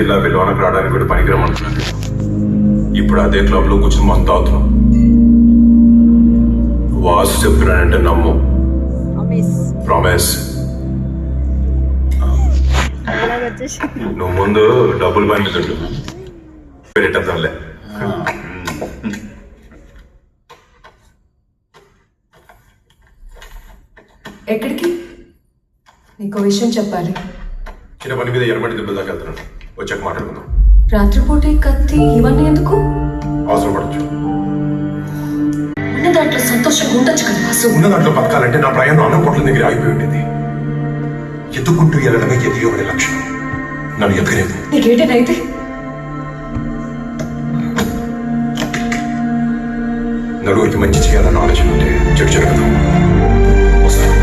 ఇలా లోనకు రావడానికి కూడా పనికిరమంటున్నాను. ఇప్పుడు అదే క్లబ్ లో కూర్చొని మంత అవుతున్నాం. వాసు చెప్తున్నానంటే నమ్ము. ప్రామిస్. నువ్వు ముందు డబ్బులు పని మీద ఉండు. పెట్టేద్దాంలే. ఎక్కడికి? నీకు విషయం చెప్పాలి. చిన్న పని మీద ఎర్రమట్టి దెబ్బలు దాకా వెళ్తున్నాను. వచ్చాక మాట్లాడుకుందాం. రాత్రిపూట కత్తి ఇవన్నీ ఎందుకు? అవసరం పడచ్చు. ఉన్న దాంట్లో సంతోషంగా ఉండొచ్చు కదా వాసు. ఉన్న దాంట్లో బతకాలంటే నా ప్రయాణం అన్నం పొట్ల దగ్గర ఆగిపోయి ఉండేది. ఎత్తుకుంటూ వెళ్ళడమే ఎదిగేవాడి లక్ష్యం. నన్ను ఎక్కలేదు. నీకేటైతే నలుగురికి మంచి చేయాలన్న ఆలోచన ఉంటే చెడు జరగదు. వస్తాను.